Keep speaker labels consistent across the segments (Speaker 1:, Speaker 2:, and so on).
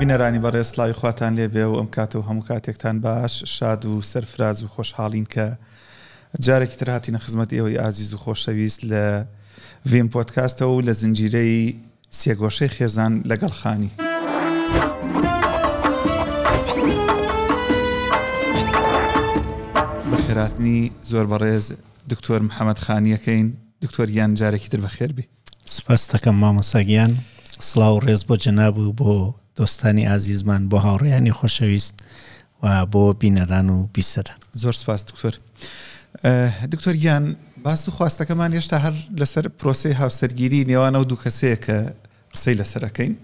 Speaker 1: بینەرانی بەڕێز سڵاوی خواتان لێبێ و ئەم کاتە و هەموو کاتێکتان باش شاد و سەرفراز و خۆشحاڵین کە جارێکی تر هاتینە خزمەت ئێوەی ئازیز و خۆشەویست لە ڤیم پۆدکاستەوە و لە زنجیرەی سێگۆشەی خێزان لەگەڵ خانی. بەخێراتنی زۆر بەڕێز دکتۆر محەممەد خانیەکەین. دکتۆر گیان جارێکی تر بەخێر بی.
Speaker 2: سپاس دەکەم مامۆستا گیان. سڵاو و ڕێز بۆ جەناب و بۆ دۆستانی ئازیزمان، بۆ هاوڕێیانی خۆشەویست و بۆ بینەران و بیسەران.
Speaker 1: زۆر سپاس دکتۆر. دکتۆر گیان، باس و خواستەکەمان هێشتا هەر لەسەر پرۆسەی هاوسەرگیری نێوانە و دوو کەسەیە کە قسەی لەسەرەکەین.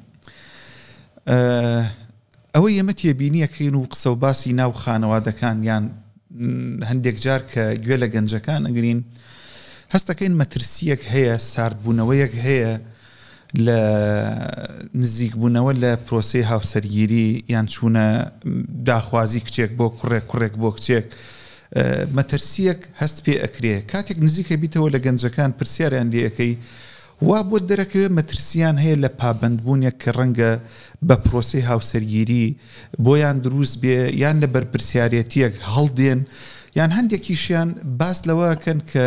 Speaker 1: ئەوەی ئێمە تێبینیەکەین و قسە و باسی ناو خانەوادەکان یان هەندێک جار کە گوێ لە گەنجەکان ئەگرین هەستەکەین مەترسیەک هەیە، ساردبوونەوەیەک هەیە لە نزیکبوونەوە لە پرۆسەی هاوسەرگیری یان چوونە داخوازی کچێک بۆ کوڕێک بۆ کچێک. مەترسیەک هەست پێ ئەکرێ کاتێک نزیکە بیتەوە لە گەنجەکان پرسیاریان لێەکەی وا بۆ دەرەکەوێ مەترسیان هەیە لە پابندبوونێک کە ڕەنگە بە پرۆسەی هاوسەرگیری بۆیان دروست بێ یان لە بەرپرسیارەتیەک هەڵدێن یان هەندێکیشیان باس لەوەکەن کە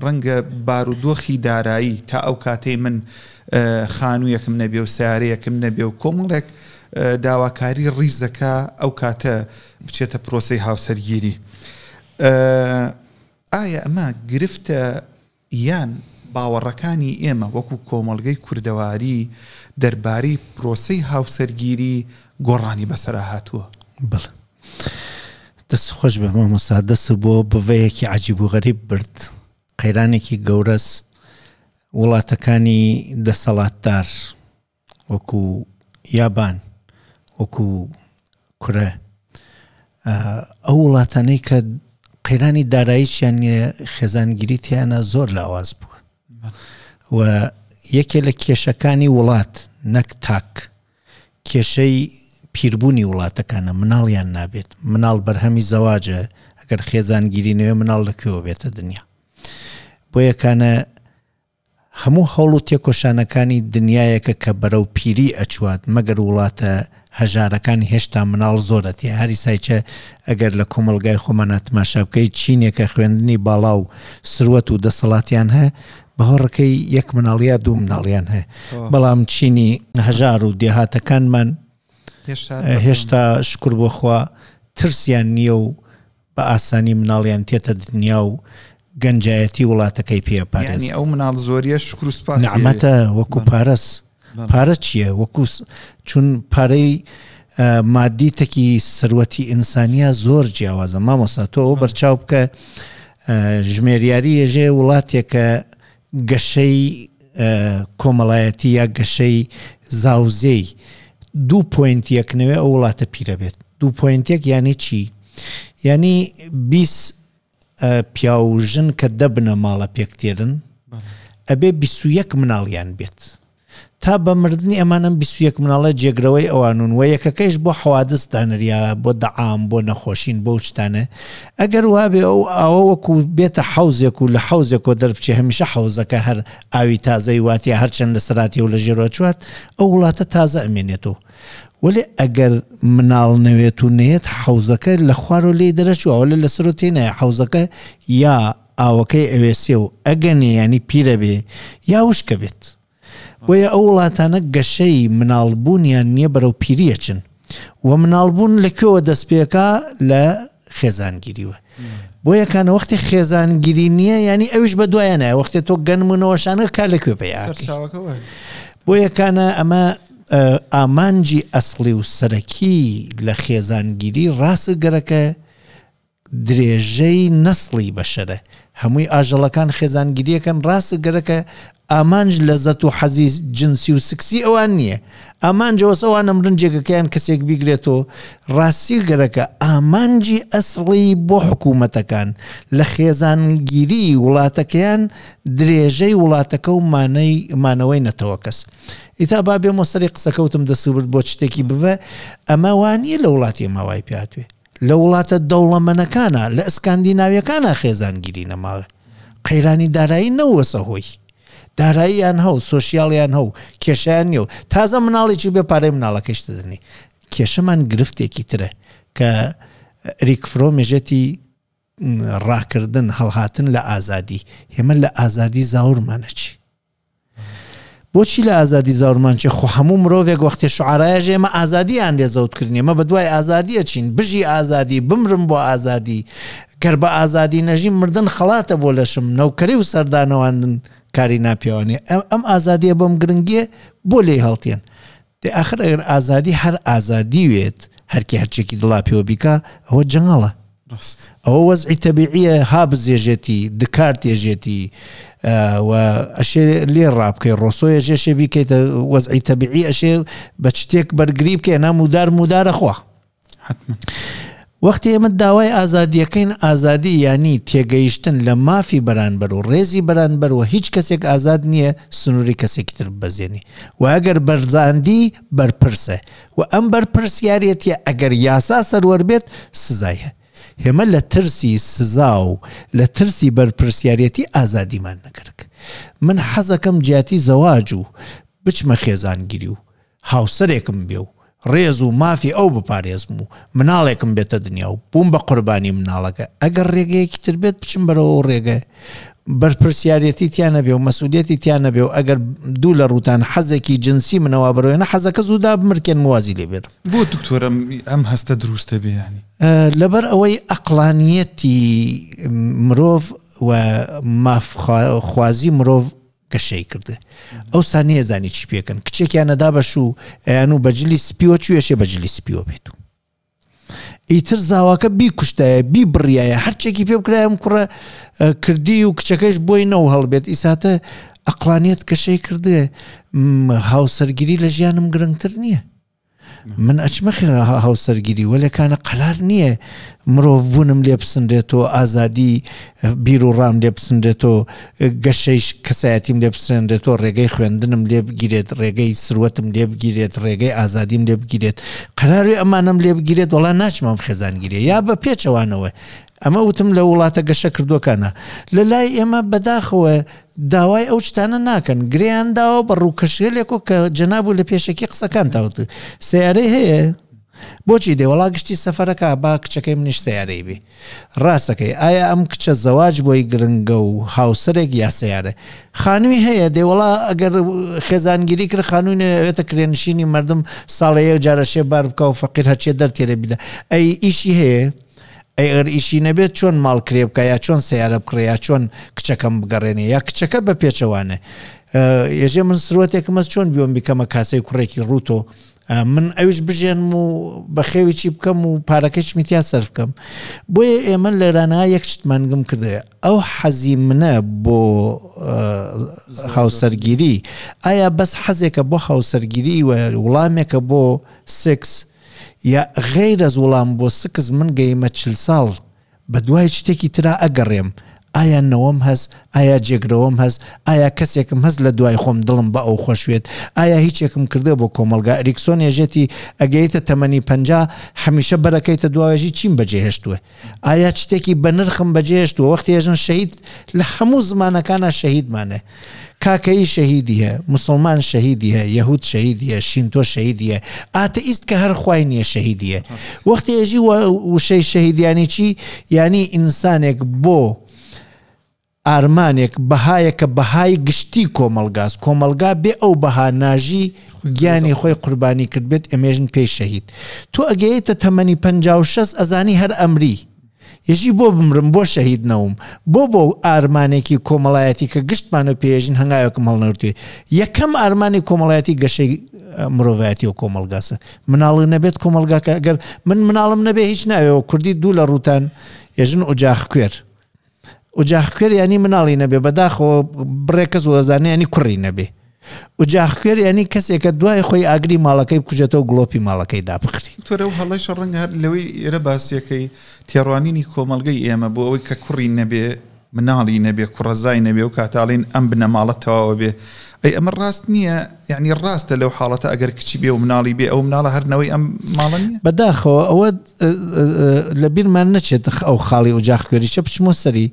Speaker 1: ڕەنگە بارودۆخی دارایی تا ئەو کاتەی من خانوویەکم نەبێ و سیارەیەکم نەبێ و کۆمەڵێک داواکاری ڕیزەکە ئەو کاتە بچێتە پرۆسەی هاوسەرگیری. ئایا ئەمە گرفتە یان باوەڕەکانی ئێمە وەکو کۆمەڵگەی کوردەواری دەربارەی پرۆسەی هاوسەرگیری گۆڕانی بەسەرا هاتووە؟
Speaker 2: بڵێ، دەست خۆش بێ مامۆستا، دەست بۆ بڤەیەکی عەجیب و غەریب برد. قەیرانێکی گەورەس وڵاتەکانی دەسەڵاتدار وەکو یابان، وەکو کورە، ئەو وڵاتانەی کە قەیرانی داراییشیان خێزانگیری تیانە زۆر لاواز بووە و یەکێ لە کێشەکانی وڵات نەک تاک کێشەی پیربوونی وڵاتەکانە، مناڵیان نابێت. مناڵ بەرهەمی زەواجە، ئەگەر خێزانگیری نوێ مناڵ لەکوێوە بێتە دنیا. بۆ یەکانە هەموو هەوڵ و تێکۆشانەکانی دنیایەکە کە بەرەو پیری ئەچوات مەگەر وڵاتە هەژارەکانی هێشتا مناڵ زۆرەتی. هەری سایچە ئەگەر لە کۆمەلگای خۆمانە تماشا بکەیت چینێکە خوێندنی باڵا و سروەت و دەسەڵاتیان هەیە بەهۆڕەکەی یەک مناڵیا دوو مناڵیان هەیە. بەڵام چینی هەژار و دێهاتەکانمان هێشتا شکر بۆ خوا ترسیان نییە و بە ئاسانی مناڵیان تێتە دنیا و گەنجایەتی وڵاتەکەی پێپارێز.
Speaker 1: یعنی ئەو مناڵ زۆریە شکر و سوپاس
Speaker 2: نعمەتە وەکو پارەس. پارە چییە؟ وەکو چون پارەی مادی تەکی سروەتی ئینسانیە زۆر جیاوازە. مامۆستا تۆ ئەو بەرچاو بکە ژمێریاری ێژێ وڵاتێکە گەشەی کۆمەڵایەتی یا گەشەی زاوزەی 2.1 ئەو وڵاتە پیرە بێت. 2.1 یعنی چی؟ یعنی 20 پیاوژن کە دەبنە ماڵە پێکتێرن ئەبێ 21 مناڵیان بێت. تا بە مردنی ئەمانم 21 مناڵە جێگرەوەی ئەوانون و یەکەکەیش بۆ حەوادث دانریا، بۆ دەعام، بۆ نەخۆشین، بۆ شتانە. ئەگەر وابێ ئەو ئەوە وەکو بێتە حەوزێک و لە حەوزێکەوە دەربچێ هەمیشە حەوزەکە هەر ئاوی تازەی واتیە هەرچەند لە سەراتی و لە ژێرەوە چوات ئەو وڵاتە تازە ئەمێنێتەوە. ولی ئەگەر مناڵ نەوێت و نێت حەوزەکە لە خوارۆ لێ دەرەچوە لە لەسەر تێنایە حەوزەکە یا ئاوەکەی ئەوێسێ و ئەگەنێ ینی پیرە بێ یا وشکە بێت. بۆیە ئەو وڵاتانە گەشەی مناڵبوونیان نییە بەرەو پیریەچن و مناڵبوون لەکوێوە دەستپێکا لە خێزانگیریوە. بۆ یەکانە وەختی خێزانگیری نییە ینی ئەویش بە دوایانە وەختی تۆ گەنمونەوەشانە کار لەکوێ پێیا. بۆ یەکانە ئەمە ئامانجی ئەسڵی و سەرەکی لە خێزانگیری ڕاستگەرەکە درێژەی نەسڵی بەشەرە. هەمووی ئاژەڵەکان خێزانگیریەکەن ڕاستگەرەکە ئامانج لەزەت و حەزی جنسی و سکسی ئەوان نییە. ئامانجەوەس ئەوانە مرنجێکەکەیان کەسێک بیگرێتەوە. ڕاستی گەرەکە ئامانجی ئەسڵی بۆ حکوومەتەکان لە خێزانگیری وڵاتەکەیان درێژەی وڵاتەکە و مانەوەی نەتەوە کەس. ئیتا با بێ مۆسەری قسەکەوتم دەسوبرد بۆ شتێکی بڤە ئەمە وانیە لە وڵاتی ماوای پێاتوێ. لە وڵاتە دەوڵەمەنەکانە لە ئەسکاندیناویەکانە خێزانگیری نەماوە. قەیرانی دارایی نەوەسە هۆی داراییان هەو سۆشیاڵیان هەو کێشیان نیە و تازە مناڵێکی بێ پارەی مناڵەکەش دەدەنی کێشەمان گرفتێکی ترە کە ریکفرۆ مێژێتی ڕاکردن هەڵهاتن لە ئازادی هێمە لە ئازادی زاورمانەچی بۆچی لە ئازادی زاورمان چێ خۆ هەموو مرۆڤێک وەختی شعرایە ژێمە ئازادیان لێزەوتکردنی ئێمە بە دوای ئازادیە چین بژی ئازادی بمرم بۆ ئازادی گەر بە ئازادی نەژیم مردن خەڵاتە بۆ لەشم نەوکەری و سەردانەواندن کاری ناپیاوانێ ئەم ئازادیە بەم گرنگیە بۆ لێ هەڵتێن دێ ئاخر ئەگەر ئازادی هەر ئازادی وێت هەرکی هەرچێکی دڵا پێوە بیکە ئەوە جەنگەڵە ئەوە وەزعی تەبیعیە ها بزێژێتی دکار تێژێتی و ئەشێ لێ ڕابکەی ڕۆسۆیە ژێشێ بیکەیتە وەزعی تەبیعی ئەشێ بە شتێک بەرگری بکەی نا مودارە خوا وەختی ئێمە داوای ئازادیەکەین ئازادی ینی تێگەیشتن لە مافی بەرانبەر و ڕێزی بەرانبەر و هیچ کەسێک ئازاد نییە سنووری کەسێکی تر بەزێنی و ئەگەر بەرزاندی بەرپرسە و ئەم بەرپرسیارەتە ئەگەر یاسا سەروەربێت سزایە هێمە لە ترسی سزا و لە ترسی بەرپرسیارەتی ئازادیمان نەکرد من حەزەکەم جیاتی زەواج و بچمە خێزانگیری و هاوسەرێکم بێ و ڕێز و مافی ئەو بپارێزم و مناڵێکم بێتە دنیا و بووم بە قوربانی مناڵەکە ئەگەر ڕێگەیەکی تر بێت بچم بەرەوە ڕێگە بەرپرسیارەتی تیانە بێ و مەسئولیەتی تیانە بێ و ئەگەر دوو لە ڕوتان حەزێکی جنسی منەوە بەرەوەێنە حەزەکە زوودا بمرکێن موازی لێبێت
Speaker 1: بۆ دکتۆرم ئەم هەستە دروستە بیانی
Speaker 2: لەبەر ئەوەی ئەقلانیەتی مرۆڤ و مافخوازی مرۆڤ گەشەی کرده ئەو سانیە زانی چی پێکەن کچێکیان نەدا بەش و ئەیان و بەجلی سپیوە چوێشێ بەجلی سپیوە بێت و ئیتر زاواکە بی کوشتایە بی بڕیایە هەرچێکی پێ بکرایم کوڕە کردی و کچەکەش بۆی نەو هەڵبێت ئیساتە ئەقلانیەت گەشەی کردێ هاوسەرگیری لە ژیانم گرنگتر نییە من ئەچمە هاوسەرگیری وەلێکانە قەرار نییە مرۆڤ بوونم لێ بسندرێتەوە ئازادی بیر و ڕام لێ بسندرێتەوە گەشەی کەسایەتیم لێ بسندرێتەوە ڕێگەی خوێندنم لێ بگیرێت ڕێگەی سروەتم لێ بگیرێت ڕێگەی ئازادیم لێ بگیرێت قەراروی ئەمانم لێ بگیرێت وەڵا ناچمەم خێزانگیری یا بە پێچەوانەوە ئەمە وتم لە وڵاتە گەشە کردوەکانە لە لای ئێمە بەداخەوە داوای ئەو شتانە ناکەن گرێیان داوە بە ڕووکەشێلێک و کە جەناب و لە پێشەکی قسەکان تاوت سیارەی هەیە بۆچی دێوەڵا گشتی سەفەرەکە با کچەکەی منیش سیارەی بێ ڕاستەکەی ئایا ئەم کچە زەواج بۆی گرنگە و هاوسەرێک یا سیارە خانووی هەیە دێوەڵا ئەگەر خێزانگیری کرد خانووی نەوێتە کرێنشینی مردم ساڵەیە جارەشێ بار بکە و فەقیر هەرچێ دەرتێرە بیدە ئەی ئیشی هەیە ئەگەر ئیشی نەبێت چۆن ماڵ کرێ بکە یا چۆن سیارە بکڕێ یا چۆن کچەکەم بگەڕێنێ یا کچەکە بە پێچەوانە ێژێ من سروەتێکم مەس چۆن بیوم بیکەمە کاسەی کوڕێکی ڕوتۆ من ئەوش بژێنم و بە خێویی بکەم و پارەکەی میتیا سەرف بکەم بۆیە ئێمە لە رانەها یەک شتمانگم کردێ ئەو حەزی منە بۆ هاوسەرگیری ئایا بەس حەزێکە بۆ هاوسەرگیری و وڵامێکە بۆ سکس یا غیر از وڵام بۆ سکس من گەیمە 40 ساڵ بە دوای شتێکی ترا ئەگەڕێم ئایا نەوەم هەست ئایا جێگرەوەم هەست ئایا کەسێکم هەست لە دوای خۆم دڵم بە ئەو خۆشوێت ئایا هیچێکم کردە بۆ کۆمەلگا ئەریکسۆن ێژێتی ئەگەیتە تەمەنی 50 هەمیشە بەرەکەیتە دواوێژی چیم بەجێهێشتووە ئایا شتێکی بە نرخم بەجێهێشتووە وەختی ێژن شەهید لە هەموو زمانەکانە شەهیدمانە کاکەی شەهیدی هەیە مسلمان شەهیدی هەیە یەهود شەهیدی هەیە شینتۆ شەهیدی هەیە ئاتئیست کە هەر خوای نییە شەهیدی هەیە وەختی ێژی وشەی شەهیدیانی چی یعنی ئینسانێک بۆ ئارمانێک بەهایەکە بەهای گشتی کۆمەلگاز کۆمەلگا بێ ئەو بەها ناژی گیانی خۆی قوربانی کرد بێت ئەمێژن پێی شەهید تۆ ئەگەیتە تەمەنی 56 ئەزانی هەر ئەمری یەژی بۆ بمرم بۆ شەهید نەوم بۆ ئارمانێکی کۆمەڵایەتی کە گشتمانە پێژین هەنگاوێکم هەڵنەوتوێ یەکەم ئارمانی کۆمەڵایەتی گەشەی مرۆڤایەتی و کۆمەلگاسە مناڵی نەبێت کۆمەلگاکە ئەگەر من مناڵم نەبێ هیچ ناوێەوە کوردی دوو لە ڕوتان ێژن ئوجاخ کوێر ئوجاخ کوێر ینی مناڵی نەبێ بەداخەوە بڕێکەس وەزانێ ینی کوڕی نەبێ ئوجاخ کوێر ینی کەسێکە دوای خۆی ئاگری ماڵەکەی بکوژێتەوە گڵۆپی ماڵەکەی دابخری
Speaker 1: تۆرە و هەڵی شەڕنگ هەر لەوەی ئێرە باسیەکەی تێڕوانینی کۆمەلگەی ئێمە بۆ ئەوەی کە کوڕی نەبێ مناڵی نەبێ کوڕەزای نەبێ و کاتاڵین ئەم بنە ماڵە تەواوە بێ ئەی ئەمە ڕاست نییە يعني ڕاستە لەو حاڵەتە ئەگەر کچی بێ و مناڵی بێ ئەو مناڵە هەرنەوەی ئەم ماڵە نیە
Speaker 2: بەداخەوە ئەوە لە بیرمان نەچێت ئەو خاڵی ئۆجاق کوێریچە بچمۆ سەری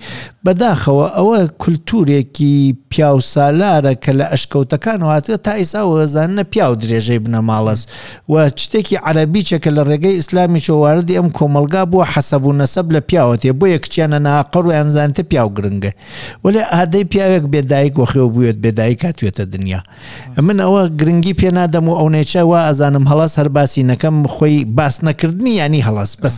Speaker 2: بەداخەوە ئەوە کولتورێکی پیا و سالارە کە لە ئەشکەوتەکان هاتووە تا ئیساوەزانە پیا و درێژەی بنە ماڵەس و شتێکی عەرەبیچە کە لە ڕێگەی ئیسلامی شۆواردی ئەم کۆمەلگا بووە حەسەب و نەسەب لە پیاوەتێ بۆ یە کچیانە ناقڕ و یانزانتە پیا و گرنگە وەلێ ئادەی پیاوێک بێدایک وەخێوە بوێت بێدایک هاتوێتە دنیا من ئەوە گرنگی پێ نادەم و ئەو نێچە وا ئەزانم هەڵاس هەر باسی نەکەم خۆی باس نەکردنی ینی هەڵاس بەس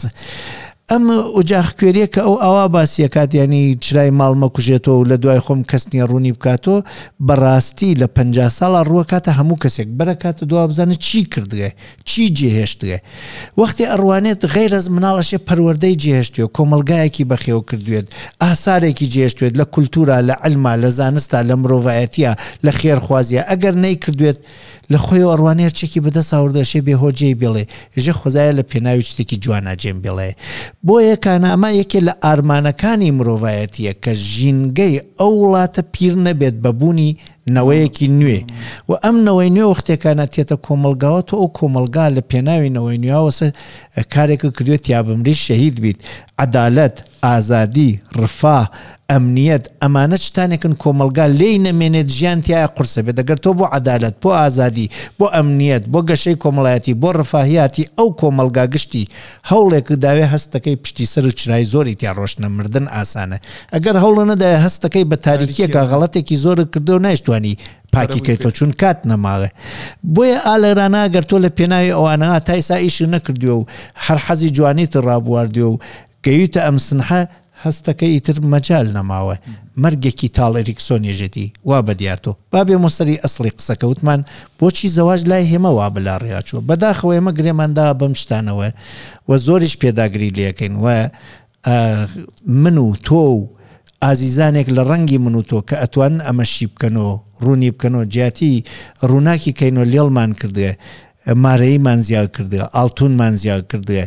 Speaker 2: ئەم ئۆجاق کوێریە کە ئەو ئاوا باسیەکات ینی چرای ماڵ مەکوژێتەوە و لە دوای خۆم کەس نییە ڕوونی بکاتەوە بەڕاستی لە 50 ساڵە ڕووەکاتە هەموو کەسێک بەرەکاتە دوا بزانێت چی کردگە چی جێهێشتگە وەختی ئەڕوانێت غەیر ئەز مناڵەشێ پەروەردەی جێهێشتوێ کۆمەلگایەکی بەخێو کردوێت ئاسارێکی جێهێشتوێت لە کولتورا لە علما لە زانستا لە مرۆڤایەتیە لە خێرخوازیە ئەگەر نەی کردوێت لە خۆی ئەڕوانێر چێکی بەدە ساوردەشێ بێهۆجێ بڵێ ژێ خۆزایە لە پێناوی شتێکی جواناجێم بڵێ بۆ یەکانە ئەمە یەکێ لە ئارمانەکانی مرۆڤایەتیە کە ژینگەی ئەو وڵاتە پیر نەبێت بەبوونی نەوەیەکی نوێ و ئەم نەوەی نوێ وەختێکانە تێتە کۆمەلگاوەتە ئەو کۆمەلگا لە پێناوی نەوەی نوێوەسە کارێکە کردوێت یا بمری شەهید بیت عەدالەت ئازادی ڕفاه ئەمنیەت ئەمانە شتانێکن کۆمەلگا لێی نەمێنێت ژیان تایە قورسە بێت دەگەر تۆ بۆ عەدالەت بۆ ئازادی بۆ ئەمنیەت بۆ گەشەی کۆمەڵایەتی بۆ ڕفاهیاتی ئەو کۆمەلگا گشتی هەوڵێک داوێ هەستەکەی پشتی سەر و چرای زۆری تیا ڕۆشنە مردن ئاسانە ئەگەر هەوڵە نەدایە هەستەکەی بە تاریکیەکە غەڵەتێکی زۆر کردو نایشتوانی پاکی کەیتۆ چون کات نەماوێ بۆیە ئالەرانە گەر تۆ لە پێناوی ئەوانە تایسا ئیشی نەکردووە و هەر حەزی جوانیت ڕابواردووە و گەیوتە ئەم سنحە هەستەکە ئیتر مەجال نەماوە مەرگێکی تاڵ ئێریکسۆنیژێتی وا بەدیاتۆ بابێ مۆسەری ئەسڵی قسەکەوتمان بۆچی زەواج لای هێمە وا بەلا ڕێیاچوە بەداخەوە ئێمە گرێماندا بەم شتانەوە و زۆریش پێداگری لەکەین و من و تۆ و ئازیزانێک لە ڕەنگی من و تۆ کە ئەتوان ئەمەشی بکەنەوە ڕوونی بکەنەوە جیاتی ڕووناکی کەینەوە لێڵمان کردێ مارەیمان زیاد کردە ئاڵتونمان زیاد کردێ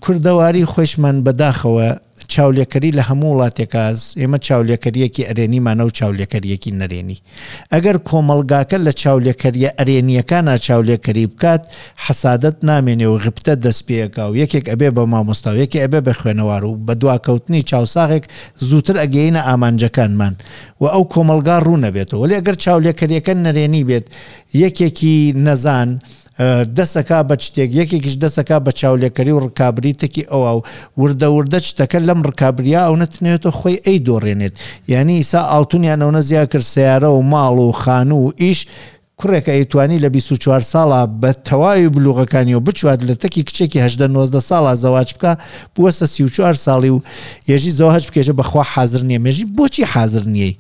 Speaker 2: کوردەواری خۆشمان بەداخەوە چاولێکەری لە هەموو وڵاتێکاز ئێمە چاولێکەریەکی ئەرێنیمانە و چاولێکەریەکی نەرێنی ئەگەر کۆمەلگاکە لە چاولێکەریە ئەرێنیەکانە چاولێکەری بکات حەسادەت نامێنێ و غبتە دەست پێەکە و یەکێک ئەبێ بە مامۆستا و یەکی ئەبێ بە خوێنەوار و بە دواکەوتنی چاوساغێک زووتر ئەگەینە ئامانجەکانمان و ئەو کۆمەلگا ڕوو نەبێتەوە ولی ئەگەر چاولێکەریەکە نەرێنی بێت یەکێکی نەزان دەسەکا بە شتێک یەکێکیش دەسەکا بە چاولێکەری و ڕکابریتێکی ئەوە و وردە شتەکە لەم ڕکابریا ئەو نەتنێتە خۆی ئەی دۆڕێنێت یعنی ئیسا ئاڵتونیان ئەوە زیاد کرد سیارە و ماڵ و خانوو و ئیش کوڕێکە ئەیتوانی لە 24 ساڵە بە تەواوی بلوغەکانی و بچوات لە تەکی کچێکی 19 ساڵە زەواج بکە بووەسە 34 ساڵی و ێژی زەواج بکێژە بەخوا حازر نییە مێژی بۆچی حازر نییە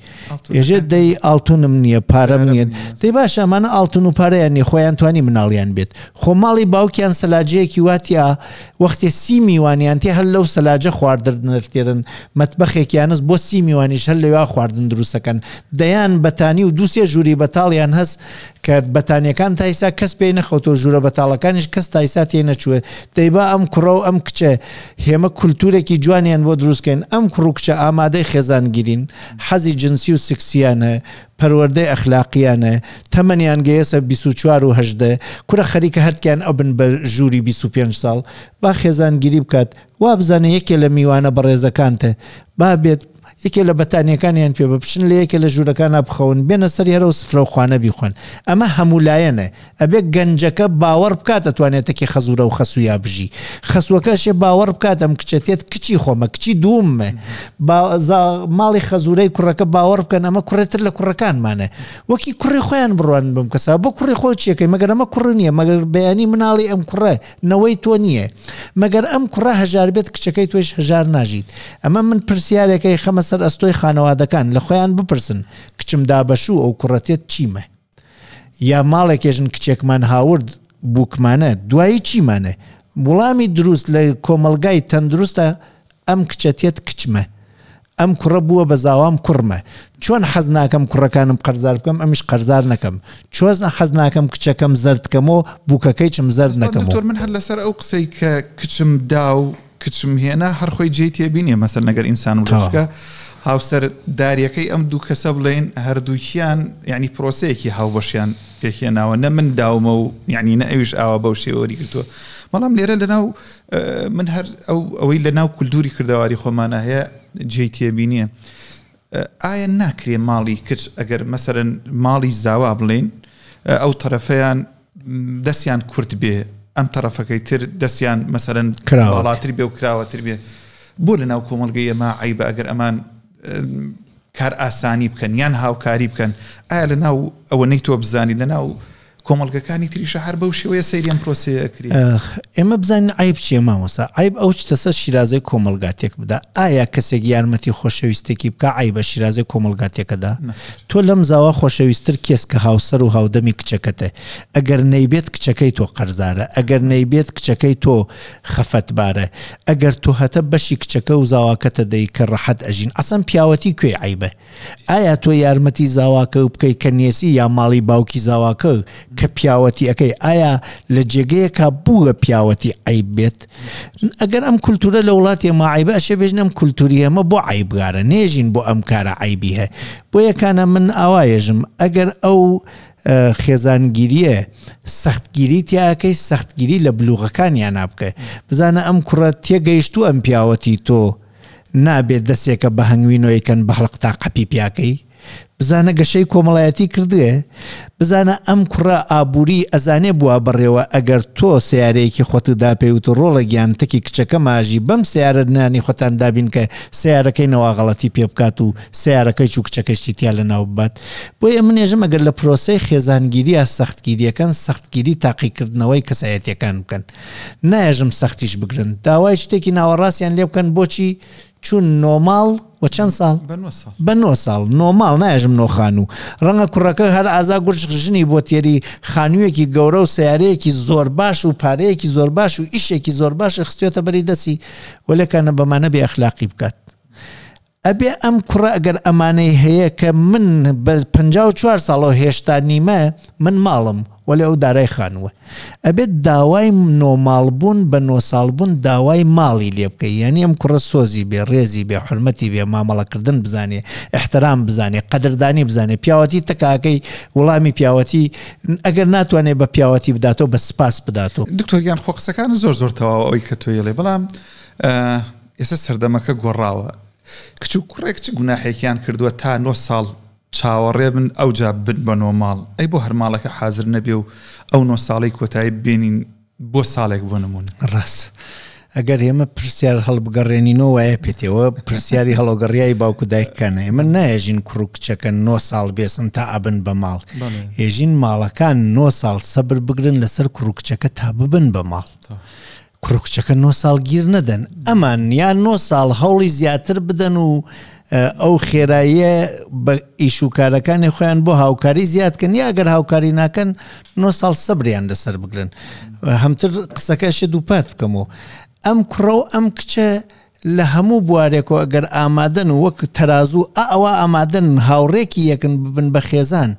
Speaker 2: ێژێ دەی ئاڵتونم نییە پارەم نیە دەی باشە ئەمانە ئاڵتون و پارەیان نیە خۆیان توانی مناڵیان بێت خۆ ماڵی باوکیان سەلاجەیەکی واتیا وەختێ 30 میوانیان تێ هەر لەو سەلاجە خواردنەرتێرن مەتبەخێکیانس بۆ 30 میوانیش هەر لەوێ خواردن دروستەکەن دەیان بەتانی و دووسێ ژووری بەتاڵیان هەست کە بەتانیەکان تایسا کەس پێی نەخەوتەوە ژوورە بەتاڵەکانیش کەس تایسا تێ نەچووە دەیبا ئەم کوڕە و ئەم کچە هێمە کولتورێکی جوانیان بۆ دروستکەین ئەم کوڕ و کچە ئامادەی خێزانگیرین حەزی جنسی و سکسیانە پەروەردەی ئەخلاقیانە تەمەنیان گەیەسە 24 و 18 کوڕە خەریکە هەرتیان ئەبن بە ژووری 25 ساڵ با خێزانگیری بکات وا بزانێ یەکێ لە میوانە بەڕێزەکانتە با بێت یەکێ لە بەتانیەکانیان پێ بپشن لە یەکێ لە ژوورەکانە بخەون بێنە سەری هەرە و سفرە و خوانە بیخۆن ئەمە هەمولایەنە ئەبێ گەنجەکە باوەڕ بکات ئەتوانێتەکی خەزورە و خەسوویا بژی خەسوەکەشێ باوەڕ بکات ئەم کچەتێت کچی خۆمە کچی دووممە ماڵی خەزورەی کوڕەکە باوەڕ بکەن ئەمە کوڕێتر لە کوڕەکانمانە وەکی کوڕی خۆیان بڕوان بم کەسا بۆ کوڕی خۆ چیەکەی مەگەر ئەمە کوڕ نییە مەگەر بەیانی مناڵی ئەم کوڕە نەوەی تۆ نییە مەگەر ئەم کوڕە هەژار بێت کچەکەی تۆش هەژار ناژیت ئەمە من پرسیارێکەی خەمە سەر ئەستۆی خانەوادەکان لە خۆیان بپرسن کچم دابەشوو ئەو کوڕەتێت چیمە یا ماڵێکێژن کچێکمان هاورد بووکمانە دوایی چیمانە وڵامی دروست لە کۆمەلگای تەندروستە ئەم کچەتێت کچمە ئەم کوڕە بووە بە زاوام کوڕمە چۆن حەز ناکەم کوڕەکانم قەرزار بکەم ئەمیش قەرزار نەکەم چۆن حەز ناکەم کچەکەم زەردکەمەوە بووکەکەی چم زەرد نەکەم
Speaker 1: من هەر لەسەر ئەو قسەی کە کچم دا و کچم هێنا هەر خۆی جێی تێبینێ مەسەر نەگەر ئینسان و دەشکە هاوسەر داریەکەی ئەم دوو کەسە بڵێن هەردووکیان یعنی پرۆسەیەکی هاوبەشیان پێکێناوە نە من داومە و یعنی نە ئەویش ئاوا بەو شێوەری کردووە بەڵام لێرە لەناو من هەر ئەوەی لەناو کولتوری کردەواری خۆمانە هەیە جێی تێبینیە ئایا ناکرێ ماڵی کچ ئەگەر مەسەرەن ماڵی زاوا بڵێن ئەو تەرەفەیان دەستیان کورت بێ ئەم تەرەفەکەی تر دەستیان مەسەرەن باڵاتر بێ و کراوەتر بێ بۆ لەناو کۆمەڵگەی ئەمە عیبە ئەگەر ئەمان کار ئاسانی بکەن یان هاوکاری بکەن ئایا لەناو ئەوەنەی تۆ بزانی لەناو کۆمەڵگەکانی تریشە هەر بەو شێوەیە سەیریان پرۆسەیە ئەکرێ
Speaker 2: ئێمە بزانین عیب چیە مامۆستا عیب ئەو چتەسە شیرازەی کۆمەلگاتێک بدا ئایا کەسێک یارمەتی خۆشەویستێکی بکە عیبە شیرازەی کۆمەلگاتێکەدا تۆ لەم زاوا خۆشەویستتر کێس کە هاوسەر و هاودەمی کچەکەتە ئەگەر نەیبێت کچەکەی تۆ قەرزارە ئەگەر نەیبێت کچەکەی تۆ خەفەتبارە ئەگەر تۆ هەتە بەشی کچەکە و زاواکەتە دەی کە ڕەحەت ئەژین ئەسەن پیاوەتی کوێ عیبە ئایا تۆ یارمەتی زاواکە و بکەی کە نێسی یا ماڵی باوکی زاواکە کە پیاوەتی ئەەکەی ئایا لە جێگەیەکە بووە پیاوەتی عیب بێت ئەگەر ئەم کولتورە لە وڵاتی ماعیبە ئەشێ بێژن ئەم کولتوری ئەمە بۆ عیبگارە نێژین بۆ ئەم کارە عیبی هەیە بۆ یەکانە من ئاوایەژم ئەگەر ئەو خێزانگیریە سەختگیری تیاکەی سەختگیری لە بلوغەکانیان نابکە بزانە ئەم کوڕە تێگەیشتو ئەم پیاوەتی تۆ نابێت دەستێکە بە هەنگوینەوەیکەن بە هەڵق تا قەپی پیاکەی بزانە گەشەی کۆمەڵایەتی کردوێ بزانە ئەم کوڕە ئابووری ئەزانێ بووە بڕێوە ئەگەر تۆ سیارەیەکی خۆتدا پێوت و ڕۆڵە گیانتەکی کچەکە ماژی بەم سیارە نانی خۆتان دابین کە سیارەکەی نەواغەڵەتی پێ بکات و سیارەکەی چوو کچەکەشتی تیا لە ناو بات بۆیە منێژم ئەگەر لە پرۆسەی خێزانگیری یا سەختگیریەکان سەختگیری تاقیکردنەوەی کەسایەتیەکان بکەن نایژم سەختیش بگرن داوای شتێکی ناوەڕاستیان لێ بکەن بۆچی چون نۆماڵ و چەند ساڵ بە 9 ساڵ نۆماڵ نایژم نۆخانوو ڕەنگە کوڕەکە هەر ئازا گورژنی بۆ تێری خانوویەکی گەورە و سیارەیەکی زۆر باش و پارەیەکی زۆر باش و ئیشێکی زۆر باش خستێتە بەری دەسی وەلەکانە بەمانە بێ ئەخلاقی بکات ئەبێ ئەم کوڕە ئەگەر ئەمانەی هەیە کە من بە 54 ساڵەوە هێشتا نیمە من ماڵم وەلێ ئەو دارای خانووە ئەبێت داوای نۆماڵبوون بە 9 ساڵبوون داوای ماڵی لێ بکەی یعنی ئەم کوڕە سۆزی بێ ڕێزی بێ حرمەتی بێ مامەڵەکردن بزانێ احترام بزانێ قەدردانی بزانێ پیاوەتی تەکاکەی وەڵامی پیاوەتی ئەگەر ناتوانێت بە پیاوەتی بداتەوە بە سپاس بداتەوە
Speaker 1: دکتۆریان خۆ قسەکان زۆر تەواو ئەوەی کە تۆیڵێ بەڵام ئێستا سەردەمەکە گۆڕاوە کچ و کوڕێک چ گوناحێکیان کردووە تا 9 ساڵ چاوەڕێ بن ئەوجا بن بە نۆماڵ ئەی بۆ هەر ماڵەکە حازر نەبێ و ئەو 9 ساڵی کۆتایی ببینین بۆ ساڵێک بۆ نمونە
Speaker 2: ڕاست ئەگەر ئێمە پرسیار هەڵبگەڕێنینەوە وایە پێتەوە پرسیاری هەڵۆگەڕیایی باوکو دایکەکانە ئێمە نایژین کوڕ و کچەکە 9 ساڵ بێسن تا ئەبن بە ماڵ ێژین ماڵەکان 9 ساڵ سەبر بگرن لەسەر کوڕ و کچەکە تا ببن بە ماڵ کوڕ و کچەکە 9 ساڵ گیر نەدەن ئەمان یان 9 ساڵ هەوڵی زیاتر بدەن و ئەو خێراییە بە ئیشوکارەکانی خۆیان بۆ هاوکاری زیادکەن یا ئەگەر هاوکاری ناکەن 9 ساڵ سەبریان لەسەر بگرن هەمتر قسەکەشە دووپات بکەمەوە ئەم کوڕە و ئەم کچە لە هەموو بوارێکەوە ئەگەر ئامادەن و وەک تەرازوو ئەوە ئامادەن هاوڕێکی یەکن ببن بە خێزان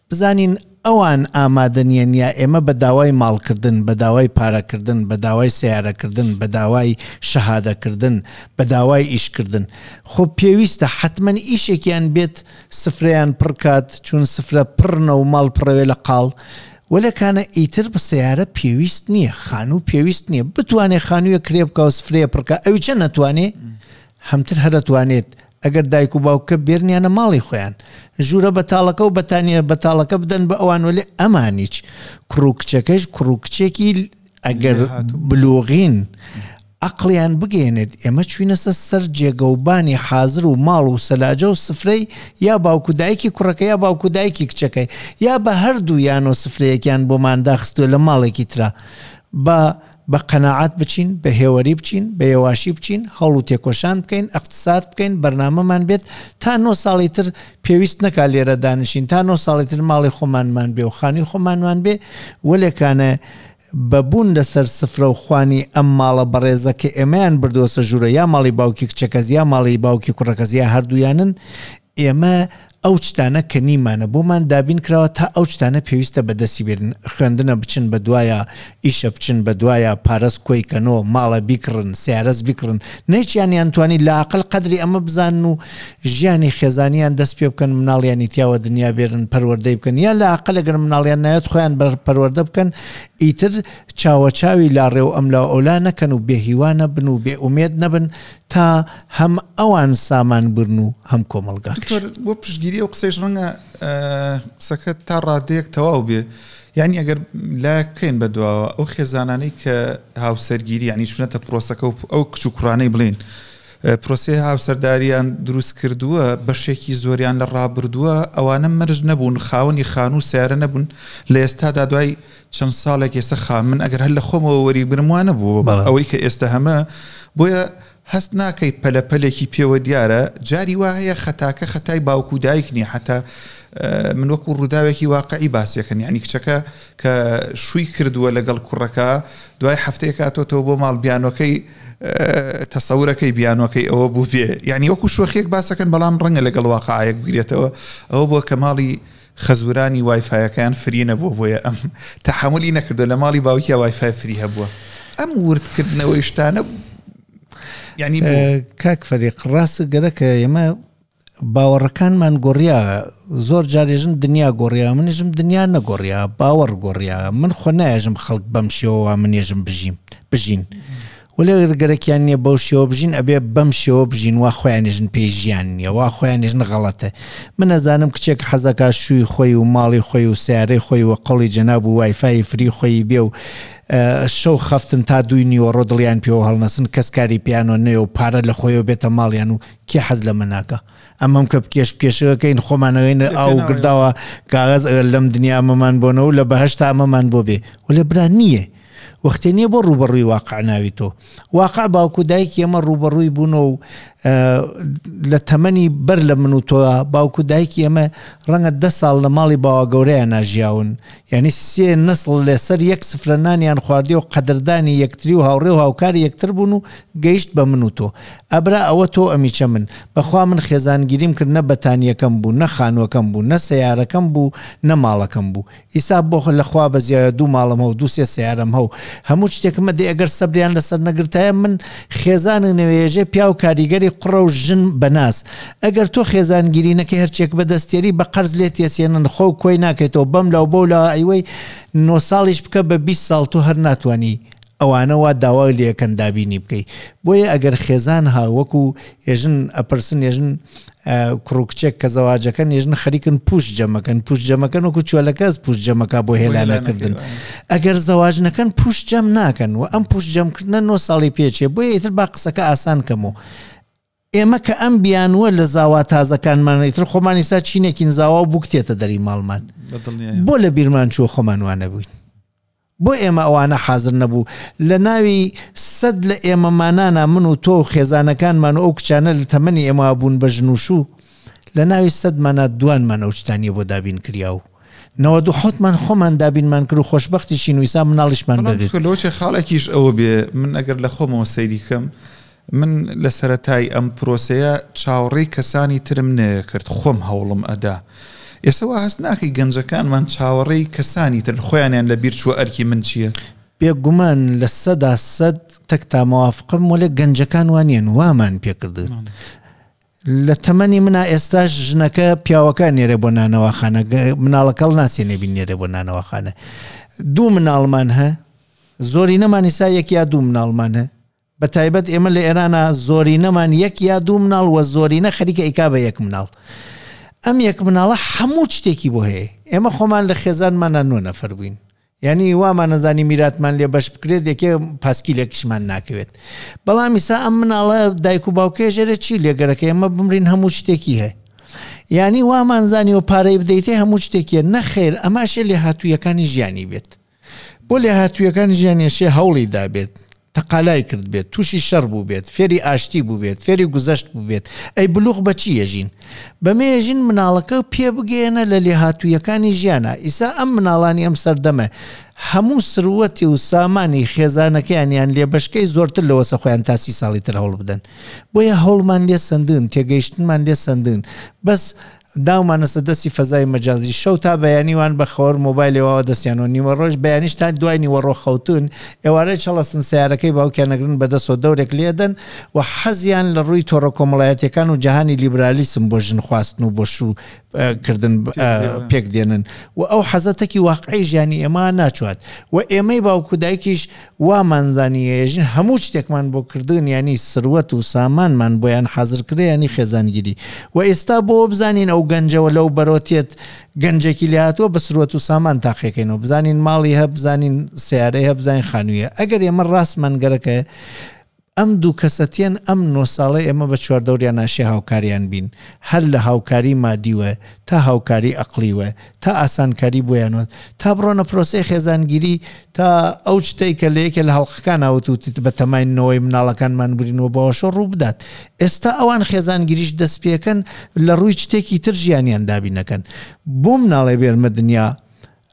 Speaker 2: بزانین ئەوان ئامادەنیە یا ئێمە بە داوای ماڵکردن بە داوای پارەکردن بە داوای سیارەکردن بە داوای شەهادەکردن بە داوای ئیشکردن خۆ پێویستە حتمما ئیشێکیان بێت سفرەیان پڕکات چون سفرە پڕنە و ماڵ پڕەوێ لە قاڵ وەلەکانە ئیتر بە سیارە پێویست نییە خانوو پێویست نییە بتوانێت خانوویە کرێ بکە و سفرەیە پڕکە ئەوی چە نەتوانێت هەمتر هەرەتوانێت ئەگەر دایک و باوکە بێرنیانە ماڵی خۆیان ژوورە بەتاڵەکە و بەتانیە بەتاڵەکە بدەن بە ئەوان وەلێ ئەمانیچ کوڕ و کچەکەش کوڕ و کچێکی ئەگەر بلوغین عقلیان بگەێنێت ئێمە چوینەسە سەر جێگەوبانی حازر و ماڵ و سەلاجە و سفرەی یا باوکو دایکی کوڕەکە یا باوکو دایکی کچەکەی یا بە هەردوو یان و سفرەیەکیان بۆمان داخستووە لە ماڵێکی ترا بە قەناعات بچین بە هێوەری بچین بە هێواشی بچین هەڵ و تێکۆشان بکەین اقتصاد بکەین بەرنامەمان بێت تا 9 ساڵی تر پێویست نەکا لێرە دانشین تا 9 ساڵی تر ماڵی خۆمانمان بێ و خانی خۆمانمان بێ وەلێکانە بەبوون لەسەر سفرە و خوانی ئەم ماڵە بەڕێزە کە ئێمەیان بردووەسە ژوورە یا ماڵی باوکی کچەکەز یا ماڵی باوکی کوڕەکەز یا هەردوویانن ئێمە ئەو شتانە کە نیمانە بۆمان دابین کراوە تا ئەو شتانە پێویستە بەدەستی بێرن خوێندنە بچن بە دوایە ئیشە بچن بە دوایە پارەست کۆی کەنەوە ماڵە بیکڕن سیارەز بیکڕن نەیچیانیان توانی لاعقل قەدری ئەمە بزانن و ژیانی خێزانیان دەست پێ بکەن مناڵیانی تیاوە دنیا بێرن پەروەردەی بکەن یا لاعقل ئەگەر مناڵیان نایەت خۆیان پەروەردە بکەن ئیتر چاوەچاوی لاڕێ و ئەملا ئەولا نەکەن و بێهیوان نەبن و بێ ئومێد نەبن تا هەم ئەوان سامان برن و هەم کۆمەڵگا
Speaker 1: بۆ پشتگیری ئەو قسەیش ڕەنگە قسەکە تا ڕادەیەک تەواو بێ یعنی ئەگەر لاکەین بەدواوە ئەو خێزانانەی کە هاوسەرگیری ینی چونەتە پرۆسەکە و ئەو کچ و کوڕانەی بڵین پرۆسی هاوسەرداریان دروست کردووە بەشێکی زۆریان لە ڕابردووە ئەوانە مەرج نەبوون خاوەنی خان و سیارە نەبوون لە ئێستادا دوای چەند ساڵێک ئێستا خام من ئەگەر هەر لە خۆمەوە وەری برموانە بوو ئەوەی کە ئێستا هەمە بۆیە هەست ناکەی پەلەپەلێکی پێوە دیارە جاری وایە خەتاکە خەتای باوکو دایک نییە حتا من وەکو ڕووداوێکی واقعی باسیەکەن ینی کچەکە کە شووی کردووە لەگەڵ کوڕەکە دوای هەفتەیە کاتۆتەوە بۆ ماڵ بیانۆکەی تەسەورەکەی بیانۆکەی ئەوە بوو بێ ینی وەکو شوخێک باسەکەن بەڵام ڕەنگە لەگەڵ واقعایەک بگرێتەوە ئەوە بۆ کە ماڵی خەزورانی وایفایەکان فری نەبووە بۆیە ئەم تەحملی نەکردو لە ماڵی باوکی وایفای فری هەبووە ئەم وردکردنەوەی شتانە ینی
Speaker 2: کاک فەریق ڕاستە گەرەکە ئێمە باوەڕەکانمان گۆڕیا زۆر جارێژن دنیا گۆڕیا منێژم دنیا نەگۆڕیا باوەڕ گۆڕیا من خۆ نایژم خەڵک بەم شێوەوە منێژم بژین وەلێ گەرەکیان نییە بەو شێوە بژین ئەبێ بەم شێوە بژین وا خۆیانێژن پێی ژیان نییە وا خۆیانێژن غەڵەتە من نەزانم کچێک حەزەکە شووی خۆی و ماڵی خۆی و سیارەی خۆی وە قەڵی جەناب و وایفای فری خۆی بێ و شەو خەفتن تا دوی نیوەڕۆ دڵیان پێوە هەڵنەسن کەسکاری پیانۆ نێ و پارە لە خۆیەوە بێتە ماڵیان و کێ حەز لە مناکە ئەمەم کە پێشەکەین خۆمانەوەین ئاو گرداوە کاغەز لەم دنیا ئەمەمان بۆنەوە لە بەهەشتا ئەمەمان بۆ بێ و لە بران نییە وەختێ نییە بۆ ڕوبەڕووی واقع ناوی تۆ واقع باوکو دایکی ئەمە ڕوبەڕووی بوونەوە و لە تەمەنی بەر لە من و تۆ باوکو دایکی ئەمە ڕەنگە 10 ساڵ لە ماڵی باوە گەورەیان ناژیاون یعنی 3 نسڵ لەسەر 1 سفرە نانیان خواردی و قەدردانی یەکتری و هاوڕێ و هاوکاری یەکتر بوون و گەیشت بە من و تۆ ئەبرا ئەوە تۆ ئەمیچە من بەخوا من خێزانگیریم کرد نە بەتانیەکەم بوو نە خانووەکەم بوو نە سەیارەکەم بوو نە ماڵەکەم بوو ئیسا بۆ لەخوا بەزیایە 2 ماڵم هەو 2 سیارەم هەو هەموو شتێکمە دێ ئەگەر سەبریان لەسەر نەگرتایە من خێزان نوێژێ پیا و کاریگەری قڕە و ژن بەناس ئەگەر تۆ خێزانگیری نەکەی هەرچێک بەدەستێری بە قەرز لێ تێسێنن خۆ کۆی ناکەیتەوە بەم لاو بۆ لە ئەیوەی 9 ساڵیش بکە بە 20 ساڵ تۆ هەر ناتوانانی ئەوانەوە داوا لێەکەن دابینی بکەی بۆیە ئەگەر خێزان هاوەکو ێژن ئەپرسن ێژن کوڕکچێک کە زەواجەکەن ێژن خەریکن پوش جەمەکەن پوش جەمەکەن وەکو چۆلەکەس پوش جەمەکە بۆ هێلانەکردن ئەگەر زەواج نەکەن پوش جەم ناکەن و ئەم پوش جەمکردنە 9 ساڵی پێچێ بۆیە ئیتر با قسەکە ئاسان کەمەوە ئێمە کە ئەم بیانوە لە زاوا تازەکانمانیتر خۆمانی سا چینێکین زاوا و بکتێتە دەری ماڵمان بۆ لە بیرمان چوە خۆمانوانە بووین بۆ ئێمە ئەوانە حاضر نەبوو لە ناوی 100 لە ئێمەمانانە من و تۆ خێزانەکانمان و ئەو کچانە لە تەمەنی ئێمە بوون بە ژنوشوو لە ناوی 100مانە دوانمان ئەو شتانیە بۆ دابین کریا و 92 خۆمان دابینمان کرد و خۆشبەختیشین و ئیسا مناڵیشمان بێت
Speaker 1: لۆچێ خاڵێکیش ئەوە بێ من ئەگەر لە خۆمەوە سەیریکەم من لە سەرەتای ئەم پرۆسەیە چاوەڕێی کەسانی ترم نەکرد خۆم هەوڵم ئەدا ئێسەوە هەست ناکەی گەنجەکانمان چاوەڕێی کەسانی تر خۆیانیان لە بیر چووە ئەرکی من چییە
Speaker 2: بێگومان لە 100 تەکتا موافقم وەلێ گەنجەکان وانیان وامان پێکردن لە تەمەنی منە ئێستا ژنەکە پیاوەکە نێرە بۆ نانەوەخانە مناڵەکەڵ ناسێنێ بین نێرە بۆ نانەوەخانە 2 مناڵمان هە زۆری نەمانی سا 1 یا 2 مناڵمان هە بە تایبەت ئێمە لە ئێرانە زۆری نەمان 1 یا 2 مناڵ وە زۆرینە خەریکە ئیکا بە 1 مناڵ ئەم 1 مناڵە هەموو شتێکی بۆ هەیە ئێمە خۆمان لە خێزانمانە 9 نەفەر بووین یعنی وامان نەزانی میراتمان لێ بەش بکرێت یەکێ پاسکیلێکیشمان ناکەوێت بەڵام ئیسا ئەم مناڵە دایک و باوکێ ژێرە چی لێگەرەکە ئێمە بمرین هەموو شتێکی هەیە یعنی وامان زانی و پارەی بدەیتێ هەموو شتێکیە نەخێر ئەماشێ لێ هاتوویەکانی ژیانی بێت بۆ لێ هاتوویەکانی ژیانیشێ هەوڵی دابێت تەقالای کرد بێت تووشی شەڕ بوو بێت فێری ئاشتی بوو بێت فێری گوزەشت بوو بێت ئەی بلوغ بەچی ێژین بەمێژین مناڵەکە پێ بگەێنە لە لێهاتوویەکانی ژیانە ئیسا ئەم مناڵانی ئەم سەردەمە هەموو سروەتی و سامانی خێزانەکەیانیان لێ بەشکەی زۆرتر لەوەسە خۆیان تا 30 ساڵی تر هەوڵ بدەن بۆیە هەوڵمان لێ سندن تێگەیشتنمان لێ سندن بەس داومانەسە دەستی فەزای مەجازی شەو تا بەیانیوان بە خەوەر مۆبایلەوە دەستیانەوە نیوە ڕۆژ بەیانیشتان دوای نیوە ڕۆخەوتن ئێوارەی چەڵەستن سیارەکەی باوکیان نەگرن بەدەستەوە دەورێک لێدەن و حەزیان لە ڕووی تۆڕە کۆمەڵایەتیەکان و جەهانی لیبرالیسم بۆ ژن خواستن و بۆ شوو کردن پێک دێنن و ئەو حەزەتێکی واقعی ژیانی ئێمە ناچوات و ئێمەی باوکو دایکیش وامانزانیە ژین هەموو شتێکمان بۆ کردن ینی سروەت و سامانمان بۆیان حەزر کرێ ینی خێزانگیری و ئێستا بۆ بزانین ئەو گەنجەوە لەو بەرۆتێت گەنجێکی لێ هاتووە بە سروەت و سامان تاقیەکەینەوە بزانین ماڵی هە بزانین سیارەی هە بزانین خانوویە ئەگەر ئێمە ڕاستمان گەرەکە ئەم دوو کەسەتیان ئەم 9 ساڵەی ئێمە بە چواردەوریان ناشێ هاوکاریان بین هەر لە هاوکاری مادیوە تا هاوکاری ئەقلیوە تا ئاسانکاری بۆیانوە تا بڕۆنە پرۆسەی خێزانگیری تا ئەو شتەی کە لە یەکێ لە هەڵقەکان ئاوتوتیت بە تەماینەوەی مناڵەکانمان برینەوە بەوەشە ڕوو بدات ئێستا ئەوان خێزانگیریش دەست پێکەن لە ڕووی شتێکی تر ژیانیان دابینەکەن بۆ مناڵێ بێرمە دنیا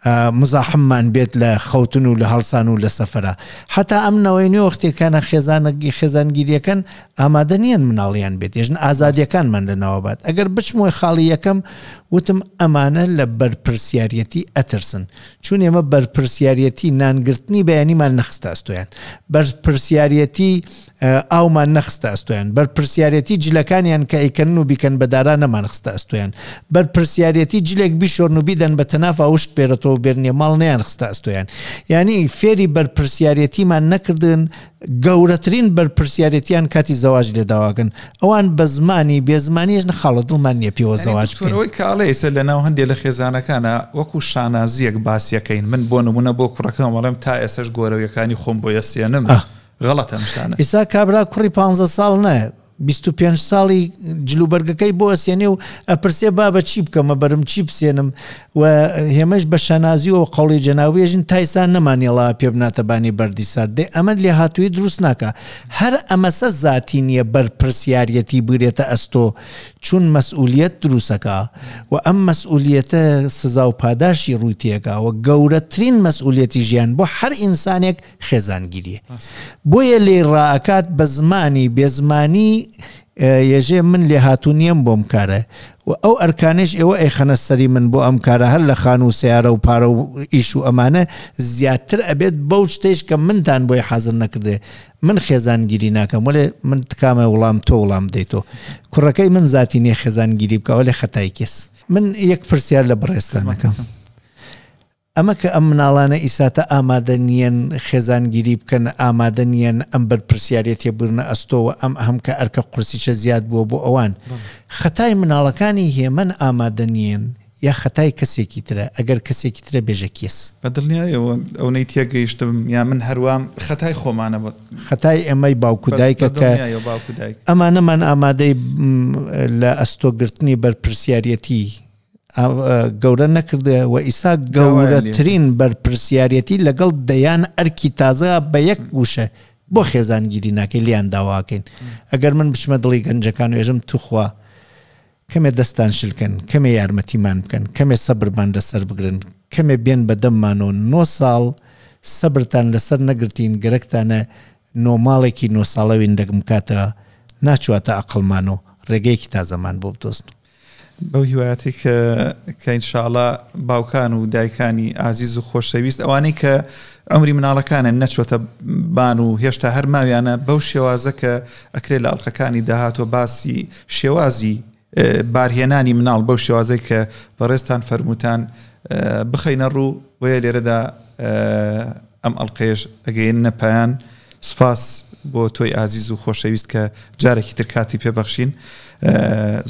Speaker 2: مزاحممان بێت لە خەوتن و لە هەڵسان و لە سەفرە حتا ئەم نەوەی وەختێکانە خێزانگیریەکەن ئامادە نیەن مناڵیان بێت ێژن ئازادیەکانمان لەناوە بات ئەگەر بچمۆی خاڵی یەکەم وتم ئەمانە لە بەرپرسیارەتی ئەترسن چون ئێمە بەرپرسیارەتی نانگرتنی بەیانیمان نەخستە ئەستۆیان بەرپرسیارەتی ئاومان نەخستە ئەستۆیان بەرپرسیارەتی جلەکانیان کە ئەیکەن و بیکەن بەدارا نەمان خستە ئەستۆیان بەرپرسیارەتی جلێک بیشۆرن و بیدەن بە تەناف ئەوشت پێرەتەوە بێرنێ ماڵ نەیان خستە ئەستۆیان یعنی فێری بەرپرسیارەتیمان نەکردن گەورەترین بەرپرسیارەتیان کاتی زەواج لێداواگەن ئەوان بە زمانی بێزمانیش نەخاڵە دڵمان نییە پێوە زەواج
Speaker 1: بکەنەوەی کاڵەیسە لە ناو هەندێک لە خێزانەکانە وەکو شانازیەک باسیەکەین من بۆ نمونە بۆ کوڕەکەم وەڵێم تا ئێسش گۆرەویەکانی خۆم بۆ یەسێنم غەڵەتە شتانە
Speaker 2: ئێستا کابرا کوڕی 15 ساڵ نە 25 ساڵی جلوبەرگەکەی بۆ ئەسێنێ و ئەپرسێ بابە چی بکەمە بەرم چی بسێنم و هێمەش بە شانازی و قەڵی جەناویێژن تایسان نەمانیڵا پێ بناتەبانی بەردی ساردێ ئەمە لێ هاتووی دروست ناکە هەر ئەمەسە زاتی نییە بەرپرسیارەتی بگرێتە ئەستۆ چون مەسئولیت دروستەکە و ئەم مەسئولیەتە سزا و پاداشی ڕووی تێکا و گەورەترین مەسئولیەتی ژیان بۆ هەر ئینسانێک خێزانگیریە بۆیە لێ ڕائکات بە زمانی بێزمانی یەژێ من لێ هاتوو نیەم بۆم کارە و ئەو ئەرکانش ئێوە ئەیخەنە سەری من بۆ ئەم کارە هەر لە خان و سیارە و پارە و ئیش و ئەمانە زیاتر ئەبێت بەو شتێش کە منتان بۆی حەزر نەکردێ من خێزانگیری ناکەم وەێ من تکامە وڵام تۆ وڵام دەیتۆ کوڕەکەی من زاتی نییە خێزانگیری بکەوە لێ خەتای کێس من یەک پرسیار لە بڕێستانەکەم ئەمە کە ئەم مناڵانە ئیساتە ئامادە نیەن خێزانگیری بکەن ئامادە نیەن ئەم بەرپرسیارەتیە برنە ئەستۆوە ئەم هەم کە ئەرکە قورسیچە زیاد بووە بۆ ئەوان خەتای مناڵەکانی هێمن ئامادە نیەن یا خەتای کەسێکی ترە ئەگەر کەسێکی ترە بێژە کێس
Speaker 1: بەدڵنیایەوە ئەوەی تێگەیشتم یا من هەروام خەتای خۆمانە
Speaker 2: خەتای ئێمەی باوکودایکە کە ئەمانەمان ئامادەی لە ئەستۆگرتنی بەرپرسیارەتی گەورە نەکردە و ئیسا گەورەترین بەرپرسیارەتی لەگەڵ دەیان ئەرکی تازە بە یەک گوشە بۆ خێزانگیری ناکەی لیان داواکەین ئەگەر من بچمە دڵی گەنجەکان وێژم توخوا کەمێ دەستان شلکەن کەمێ یارمەتیمان بکەن کەمێ سەبرمان لەسەر بگرن کەمێ بێن بەدەممانەوە 9 ساڵ سەبرتان لەسەر نەگرتین گەرەکتانە نۆماڵێکی 9 ساڵەوین دەگم کاتە ناچواتە عەقڵمان و ڕێگەیەکی تازەمان بۆ بدۆزن
Speaker 1: بەو هیوایەتی کە ئینشاءڵڵا باوکان و دایکانی ئازیز و خۆشەویست ئەوانەی کە ئەمری مناڵەکانە نەچۆتە بان و هێشتا هەر ماویانە بەو شێوازە کە ئەکرێت لە ئەڵلقەکانی داهاتۆ باسی شێوازی بارهێنانی مناڵ بەو شێوازەی کە بەڕێستان فەرمووتان بخەینە ڕوو وەیە لێرەدا ئەم ئەڵلقەیەش ئەگەیەنە پایان سوپاس بۆ تۆی ئازیز و خۆشەویست کە جارێکی تر کاتی پێبەخشین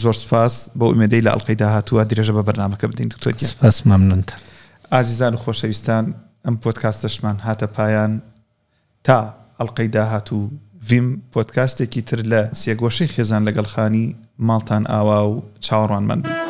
Speaker 1: زۆر سپاس بۆ ئومێدەی لە ئەڵلقەی داهاتووە درێژە بە بەرنامەکە بدەین دکتۆر
Speaker 2: سپاس مەمنونتان
Speaker 1: ئازیزان و خۆشەویستان ئەم پۆدکاستەشمان هاتە پایان تا ئەڵلقەی داهاتوو ڤیم پۆدکاستێکی تر لە سێگۆشەی خێزان لەگەڵ خانی ماڵتان ئاوا و چاوەڕوانمان بوو